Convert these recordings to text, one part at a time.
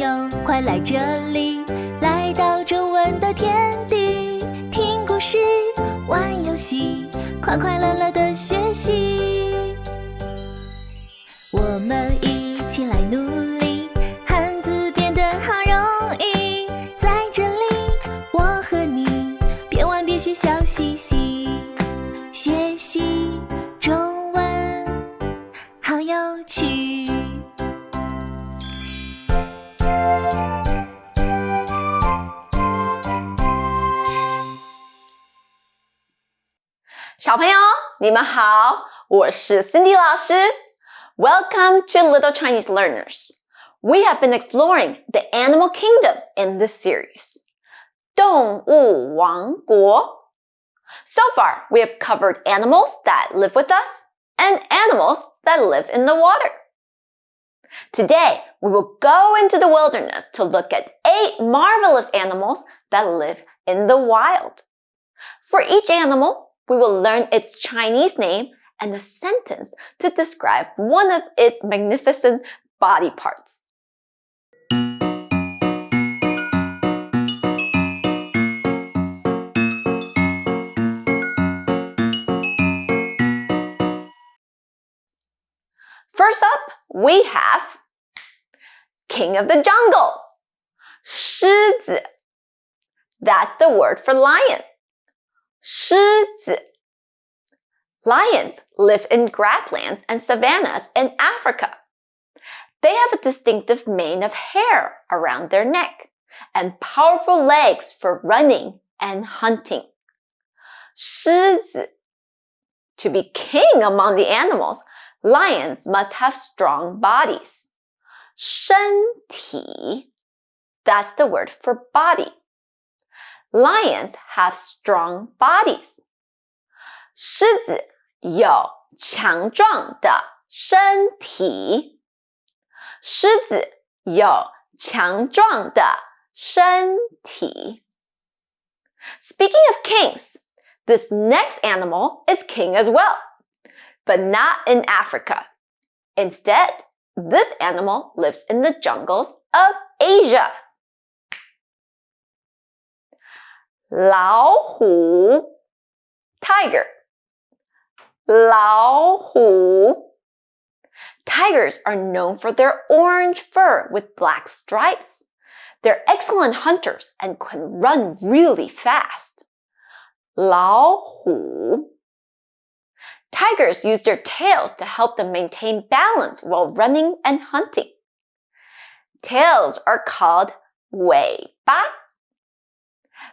友，快来这里，来到中文的天地，听故事，玩游戏，快快乐乐的学习。我们一起来努力，汉字变得好容易。在这里，我和你，边玩边学，笑嘻嘻。学习中文，好有趣。小朋友，你们好，我是 Cindy 老师。Welcome to Little Chinese Learners. We have been exploring the animal kingdom in this series. 动物王国。So far, we have covered animals that live with us and animals that live in the water. Today, we will go into the wilderness to look at 8 marvelous animals that live in the wild. For each animal, we will learn its Chinese name and a sentence to describe one of its magnificent body parts. First up, we have King of the Jungle, 狮子. That's the word for lion. 狮子. Lions live in grasslands and savannas in Africa. They have a distinctive mane of hair around their neck and powerful legs for running and hunting. 狮子. To be king among the animals, lions must have strong bodies. 身体. That's the word for body. Lions have strong bodies. 狮子有强壮的身体。狮子有强壮的身体。Speaking of kings, this next animal is king as well, but not in Africa. Instead, this animal lives in the jungles of Asia. 老虎 Tiger. 老虎 Tigers are known for their orange fur with black stripes. They're excellent hunters and can run really fast. 老虎 Tigers use their tails to help them maintain balance while running and hunting. Tails are called 尾巴.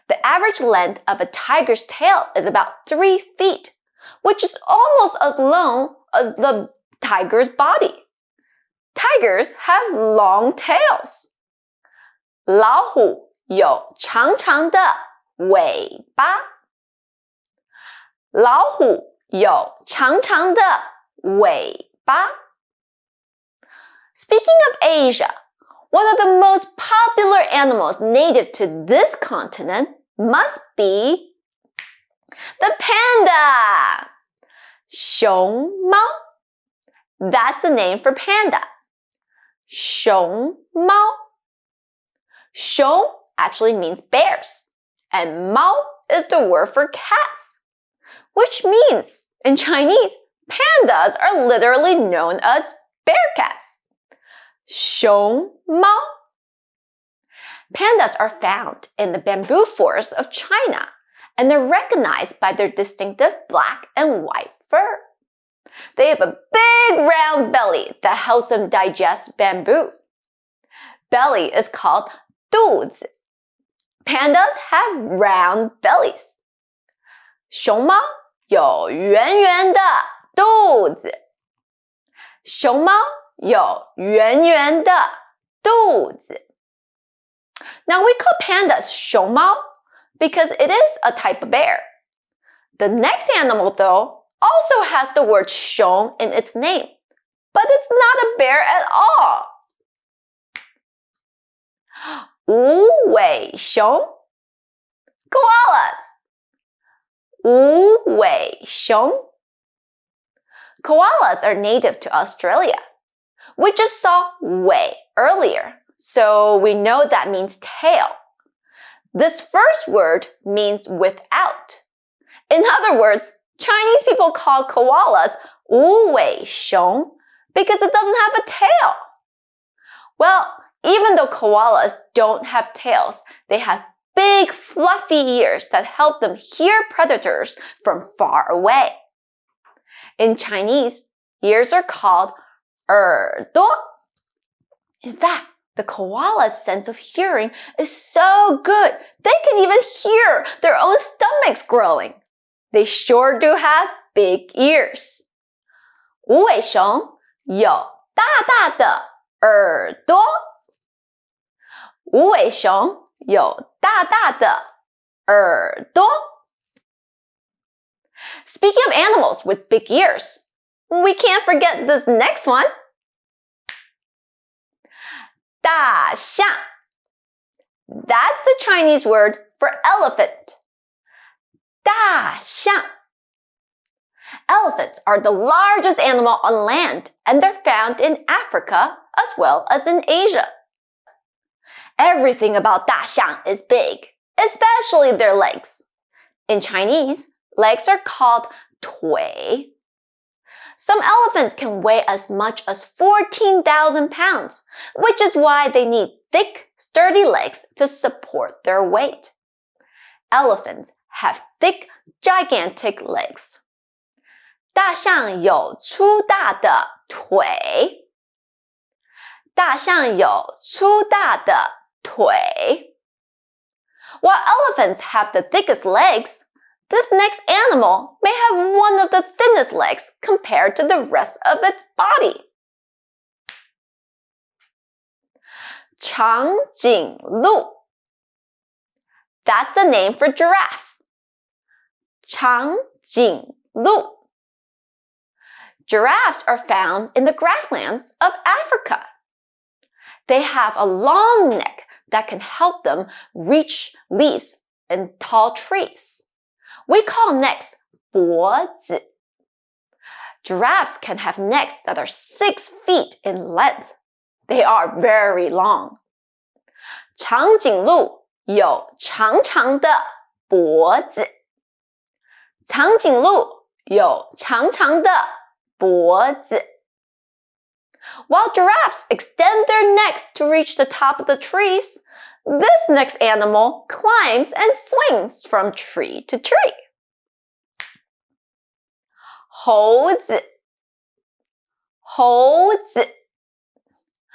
The average length of a tiger's tail is about 3 feet, which is almost as long as the tiger's body. Tigers have long tails. 老虎有长长的尾巴。老虎有长长的尾巴。Speaking of Asia, one of the most popular animals native to this continent must be the panda. 熊猫. That's the name for panda. 熊猫. 熊 actually means bears, and 猫 is the word for cats, which means, in Chinese, pandas are literally known as bear cats. 熊猫. Pandas are found in the bamboo forests of China, and they're recognized by their distinctive black and white fur. They have a big round belly that helps them digest bamboo. Belly is called 肚子. Pandas have round bellies. 熊猫有圆圆的肚子。熊猫有圆圆的肚子。Now we call pandas 熊猫 because it is a type of bear. The next animal, though, also has the word 熊 in its name, but it's not a bear at all. 无尾熊 Koalas. 无尾熊 Koalas are native to Australia. We just saw 尾 earlier, so we know that means tail. This first word means without. In other words, Chinese people call koalas 无尾熊 because it doesn't have a tail. Well, even though koalas don't have tails, they have big fluffy ears that help them hear predators from far away. In Chinese, ears are called 耳朵. In fact, the koala's sense of hearing is so good, they can even hear their own stomachs growling. They sure do have big ears. 无尾熊有大大的耳朵。无尾熊有大大的耳朵。Speaking of animals with big ears, we can't forget this next one. 大象. That's the Chinese word for elephant. 大象. Elephants are the largest animal on land, and they're found in Africa as well as in Asia. Everything about 大象 is big, especially their legs. In Chinese, legs are called 腿. Some elephants can weigh as much as 14,000 pounds, which is why they need thick, sturdy legs to support their weight. Elephants have thick, gigantic legs. 大象有粗大的腿。大象有粗大的腿。While elephants have the thickest legs, this next animal may have one of the thinnest legs compared to the rest of its body. 长颈鹿. That's the name for giraffe. 长颈鹿. Giraffes are found in the grasslands of Africa. They have a long neck that can help them reach leaves in tall trees. We call necks 脖子. Giraffes can have necks that are 6 feet in length. They are very long. 长颈鹿有长长的脖子。长颈鹿有长长的脖子。While giraffes extend their necks to reach the top of the trees, this next animal climbs and swings from tree to tree. 猴子。猴子。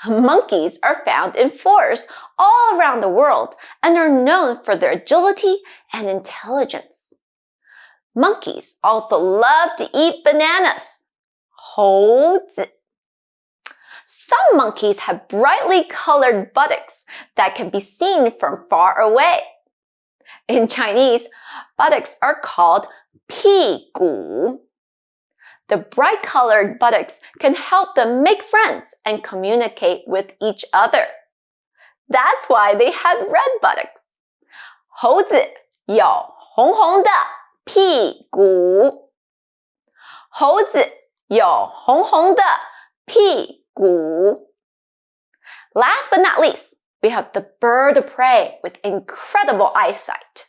Monkeys are found in forests all around the world and are known for their agility and intelligence. Monkeys also love to eat bananas. 猴子。Some monkeys have brightly colored buttocks that can be seen from far away. In Chinese, buttocks are called 屁股. The bright-colored buttocks can help them make friends and communicate with each other. That's why they have red buttocks. 猴子有红红的屁股。猴子有红红的屁股。Last but not least, we have the bird of prey with incredible eyesight.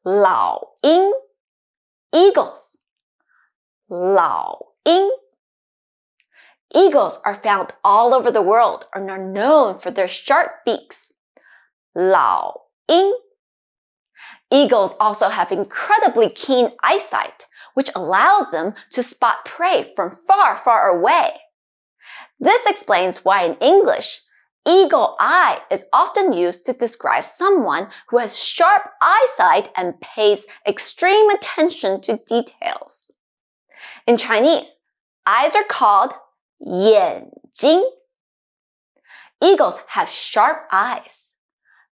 老鹰 Eagles. 老鹰 Eagles are found all over the world and are known for their sharp beaks. 老鹰 Eagles also have incredibly keen eyesight, which allows them to spot prey from far, far away. This explains why in English, eagle eye is often used to describe someone who has sharp eyesight and pays extreme attention to details. In Chinese, eyes are called 眼睛. Eagles have sharp eyes.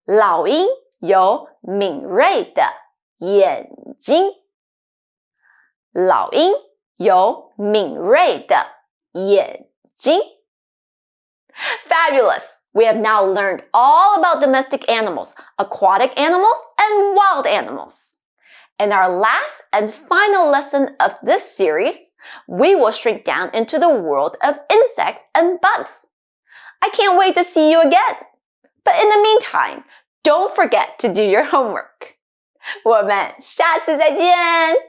老鹰有敏锐的眼睛。老鹰有敏锐的眼睛。Fabulous! We have now learned all about domestic animals, aquatic animals, and wild animals. In our last and final lesson of this series, we will shrink down into the world of insects and bugs. I can't wait to see you again. But in the meantime, don't forget to do your homework. 我们下次再见。